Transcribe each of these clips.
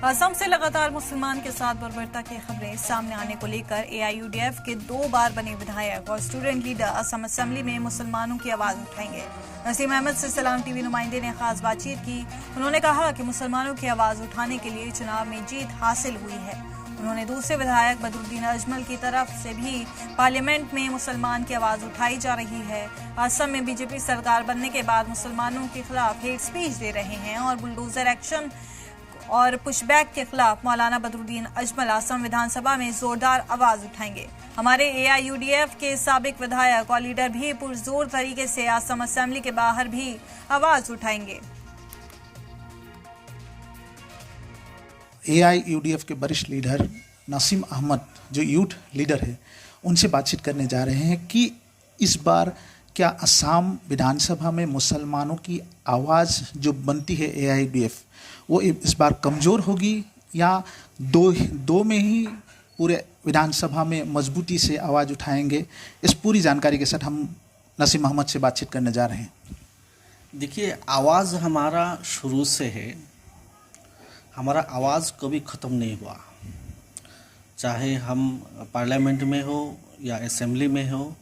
असम से लगातार मुसलमान के साथ बर्बरता की खबरें सामने आने को लेकर एआईयूडीएफ के 2 बार बने विधायक और स्टूडेंट लीडर असम असेंबली में मुसलमानों की आवाज उठाएंगे। नसीम अहमद से सलाम टीवी नुमाइंदे ने खास बातचीत की। उन्होंने कहा कि मुसलमानों की आवाज उठाने के लिए चुनाव में जीत हासिल हुई है। उन्होंने दूसरे विधायक बदरुद्दीन अजमल की तरफ से भी पार्लियामेंट में मुसलमान की आवाज उठाई जा रही है। असम में बीजेपी सरकार बनने के बाद मुसलमानों के खिलाफ हेट स्पीच दे रहे हैं और बुलडोजर एक्शन और पुशबैक के खिलाफ मौलाना बदरुद्दीन अजमल असम विधानसभा में जोरदार आवाज उठाएंगे। हमारे एआईयूडीएफ के साबिक विधायक और लीडर भी पुरजोर तरीके से असम असेंबली के बाहर भी आवाज उठाएंगे। एआईयूडीएफ के वरिष्ठ लीडर नसीम अहमद जो यूथ लीडर है, उनसे बातचीत करने जा रहे हैं कि इस बार क्या असम विधानसभा में मुसलमानों की आवाज़ जो बनती है एआईयूडीएफ वो इस बार कमज़ोर होगी या दो में ही पूरे विधानसभा में मजबूती से आवाज़ उठाएंगे। इस पूरी जानकारी के साथ हम नसीम अहमद से बातचीत करने जा रहे हैं। देखिए, आवाज़ हमारा शुरू से है, हमारा आवाज़ कभी ख़त्म नहीं हुआ। चाहे हम पार्लियामेंट में हो या असेंबली में हो,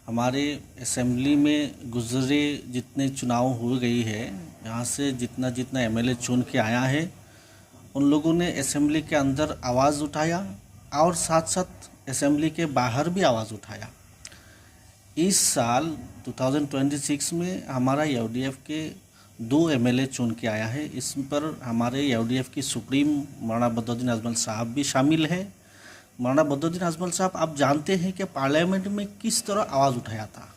हमारे असेंबली में गुजरे जितने चुनाव हो गई है, यहाँ से जितना एमएलए चुन के आया है, उन लोगों ने असेंबली के अंदर आवाज़ उठाया और साथ साथ असेंबली के बाहर भी आवाज़ उठाया। इस साल 2026 में हमारा यूडीएफ के 2 एमएलए चुन के आया है। इस पर हमारे यूडीएफ की सुप्रीम मौलाना बदरुद्दीन अजमल साहब भी शामिल है। मौलाना बदरुद्दीन अजमल साहब, आप जानते हैं कि पार्लियामेंट में किस तरह आवाज़ उठाया था,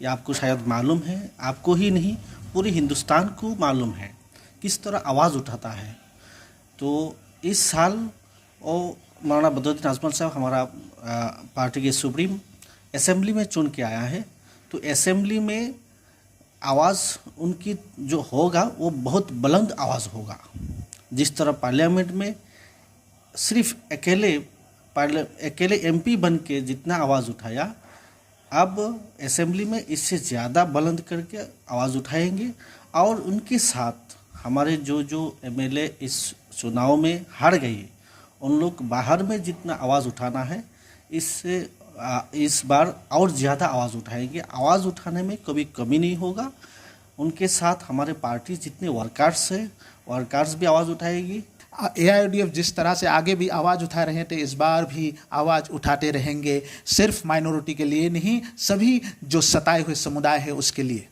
ये आपको शायद मालूम है। आपको ही नहीं, पूरे हिंदुस्तान को मालूम है किस तरह आवाज़ उठाता है। तो इस साल मौलाना बदरुद्दीन अजमल साहब हमारा पार्टी के सुप्रीम असेंबली में चुन के आया है। तो असेंबली में आवाज़ उनकी जो होगा वो बहुत बुलंद आवाज़ होगा। जिस तरह पार्लियामेंट में सिर्फ अकेले एमपी बन के जितना आवाज़ उठाया, अब असेंबली में इससे ज़्यादा बुलंद करके आवाज़ उठाएंगे। और उनके साथ हमारे जो एमएलए इस चुनाव में हार गए, उन लोग बाहर में जितना आवाज़ उठाना है, इससे इस बार और ज़्यादा आवाज़ उठाएंगे। आवाज़ उठाने में कभी कमी नहीं होगा। उनके साथ हमारे पार्टी जितने वर्कर्स हैं, वर्कर्स भी आवाज़ उठाएगी। एआईयूडीएफ जिस तरह से आगे भी आवाज़ उठा रहे थे, इस बार भी आवाज़ उठाते रहेंगे, सिर्फ माइनॉरिटी के लिए नहीं, सभी जो सताए हुए समुदाय है उसके लिए।